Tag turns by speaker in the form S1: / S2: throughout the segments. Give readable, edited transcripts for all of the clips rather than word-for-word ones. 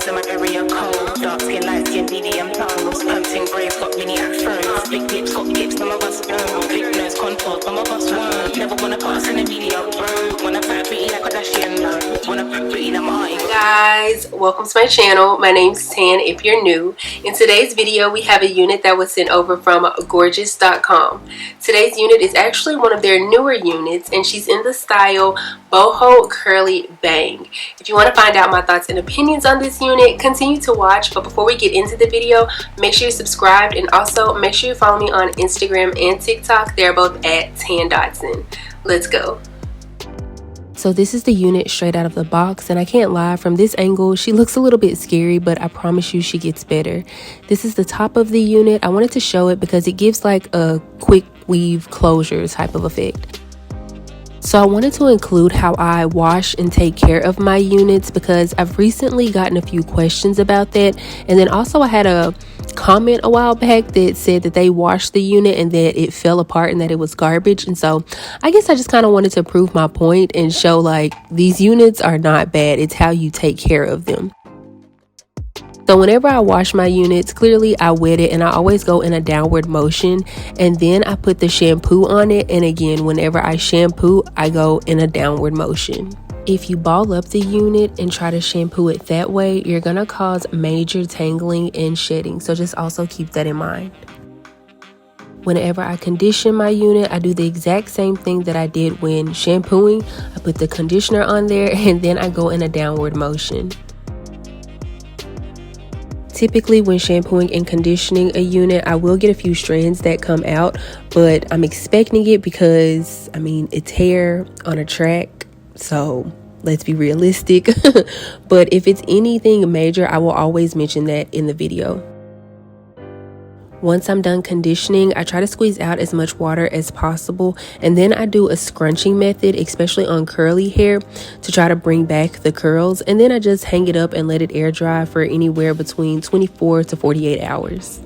S1: in my area cold. Dark skin, light skin, medium tones. Pumping braids, got mini afros. Big lips, got hips, some of us don't. Big nose, contours, some of us won't. Never wanna put us in the media, bro. Wanna fat pretty like a Kardashian, no. Wanna fat pretty like my guys, welcome to my channel. My name's Tan if you're new. In today's video, we have a unit that was sent over from Gorgius.com. Today's unit is actually one of their newer units, and she's in the style boho curly bang. If you want to find out my thoughts and opinions on this unit, continue to watch. But before we get into the video, make sure you're subscribed, and also make sure you follow me on Instagram and TikTok. They're both at Dotson. Let's go. So this is the unit straight out of the box, and I can't lie, from this angle she looks a little bit scary, but I promise you she gets better. This is the top of the unit. I wanted to show it because it gives like a quick weave closure type of effect. So I wanted to include how I wash and take care of my units because I've recently gotten a few questions about that. And then also I had a comment a while back that said that they washed the unit and that it fell apart and that it was garbage. And so I guess I just kind of wanted to prove my point and show like these units are not bad. It's how you take care of them. So whenever I wash my units, clearly I wet it and I always go in a downward motion, and then I put the shampoo on it, and again whenever I shampoo I go in a downward motion. If you ball up the unit and try to shampoo it that way, you're gonna cause major tangling and shedding, so just also keep that in mind. Whenever I condition my unit, I do the exact same thing that I did when shampooing. I put the conditioner on there and then I go in a downward motion. Typically when shampooing and conditioning a unit, I will get a few strands that come out, but I'm expecting it because, I mean, it's hair on a track, so let's be realistic. But if it's anything major, I will always mention that in the video. Once I'm done conditioning, I try to squeeze out as much water as possible, and then I do a scrunching method, especially on curly hair, to try to bring back the curls, and then I just hang it up and let it air dry for anywhere between 24 to 48 hours.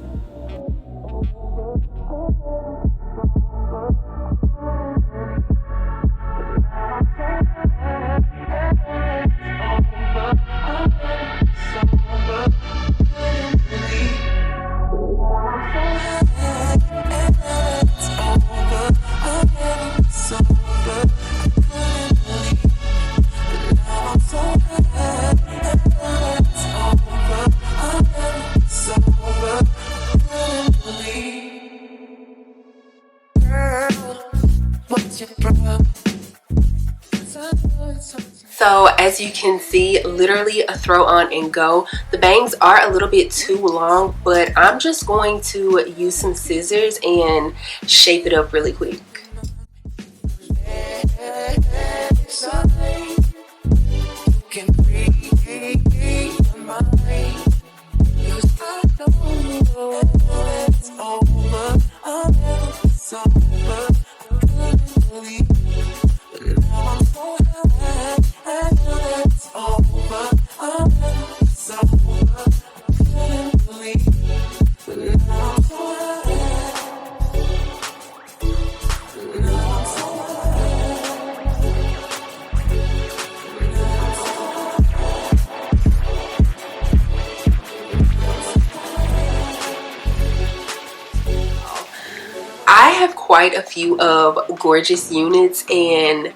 S1: So as you can see, literally a throw on and go. The bangs are a little bit too long, but I'm just going to use some scissors and shape it up really quick. I have quite a few of Gorgius units, and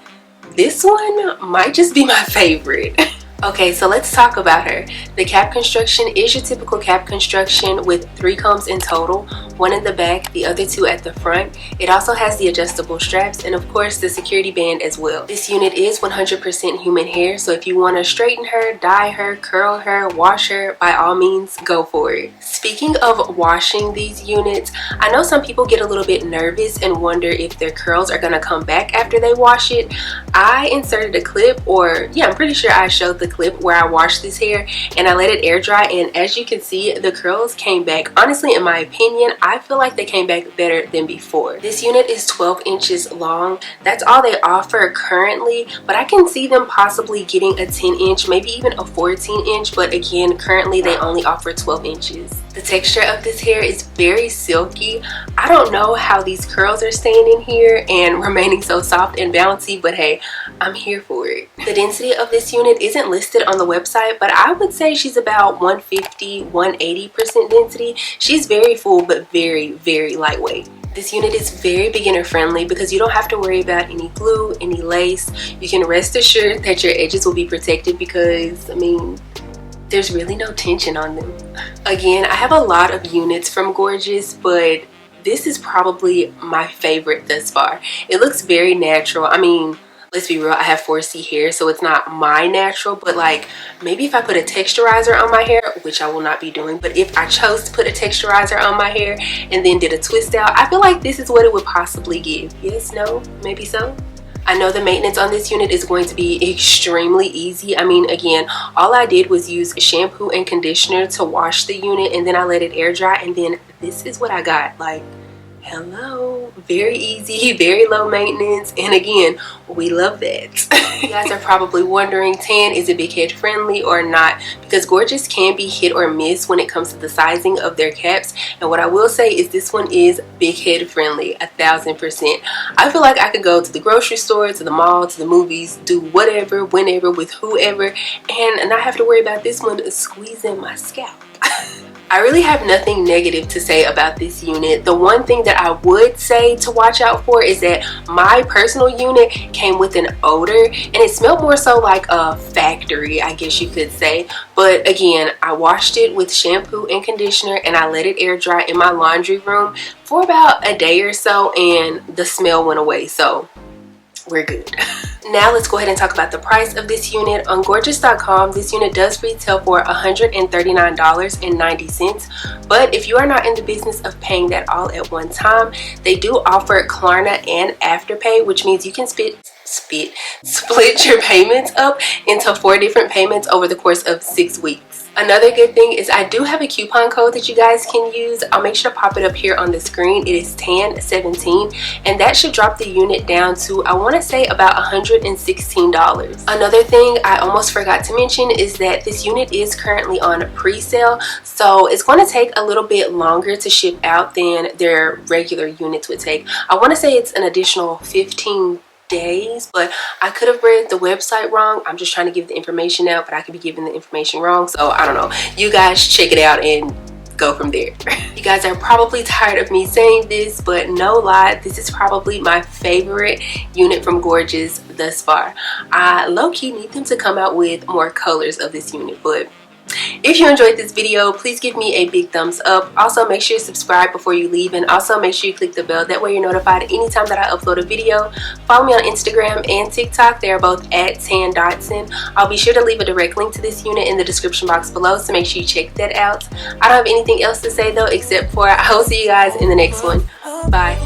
S1: this one might just be my favorite. Okay, so let's talk about her. The cap construction is your typical cap construction with 3 combs in total, 1 in the back, the other 2 at the front. It also has the adjustable straps and of course the security band as well. This unit is 100% human hair, so if you want to straighten her, dye her, curl her, wash her, by all means go for it. Speaking of washing these units, I know some people get a little bit nervous and wonder if their curls are going to come back after they wash it. I inserted a clip, or yeah, I'm pretty sure I showed the clip where I washed this hair and I let it air dry, and as you can see, the curls came back. Honestly, in my opinion, I feel like they came back better than before. This unit is 12 inches long. That's all they offer currently, but I can see them possibly getting a 10 inch, maybe even a 14 inch, but again, currently they only offer 12 inches. The texture of this hair is very silky. I don't know how these curls are staying in here and remaining so soft and bouncy, but hey, I'm here for it. The density of this unit isn't listed
S2: listed on the website, but I would say she's about 150-180% density. She's very full but very, very lightweight. This unit is very beginner friendly because you don't have to worry about any glue, any lace. You can rest assured that your edges will be protected because, I mean, there's really no tension on them. Again, I have a lot of units from Gorgius, but this is probably my favorite thus far. It looks very natural. I mean, let's be real, I have 4C hair, so it's not my natural, but like maybe if I put a texturizer on my hair, which I will not be doing, but if I chose to put a texturizer on my hair and then did a twist out, I feel like this is what it would possibly give. Yes, no, maybe so. I know the maintenance on this unit is going to be extremely easy. I mean, again, all I did was use shampoo and conditioner to wash the unit, and then I let it air dry, and then this is what I got. Like, hello, very easy, very low maintenance, and again, we love that. You guys are probably wondering, tan, is it big head friendly or not? Because Gorgius can be hit or miss when it comes to the sizing of their caps, and what I will say is this one is big head friendly, 1000%. I feel like I could go to the grocery store, to the mall, to the movies, do whatever, whenever, with whoever, and not have to worry about this one squeezing my scalp. I really have nothing negative to say about this unit. The one thing that I would say to watch out for is that my personal unit came with an odor, and it smelled more so like a factory, I guess you could say. But again, I washed it with shampoo and conditioner, and I let it air dry in my laundry room for about a day or so, and the smell went away, so we're good. Now let's go ahead and talk about the price of this unit. On Gorgius.com, this unit does retail for $139.90, but if you are not in the business of paying that all at one time, they do offer Klarna and Afterpay, which means you can split your payments up into 4 different payments over the course of 6 weeks. Another good thing is I do have a coupon code that you guys can use. I'll make sure to pop it up here on the screen. It is TAN17, and that should drop the unit down to, I want to say, about $116. Another thing I almost forgot to mention is that this unit is currently on pre-sale, so it's going to take a little bit longer to ship out than their regular units would take. I want to say it's an additional 15 days, but I could have read the website wrong. I'm just trying to give the information out, but I could be giving the information wrong, so I don't know. You guys check it out and go from there. You guys are probably tired of me saying this, but no lie, this is probably my favorite unit from Gorgius thus far. I low-key need them to come out with more colors of this unit, but if you enjoyed this video, please give me a big thumbs up. Also, make sure you subscribe before you leave, and also make sure you click the bell. That way you're notified anytime that I upload a video. Follow me on Instagram and TikTok. They are both at @Dotson. I'll be sure to leave a direct link to this unit in the description box below, so make sure you check that out. I don't have anything else to say though, except for I will see you guys in the next one. Bye.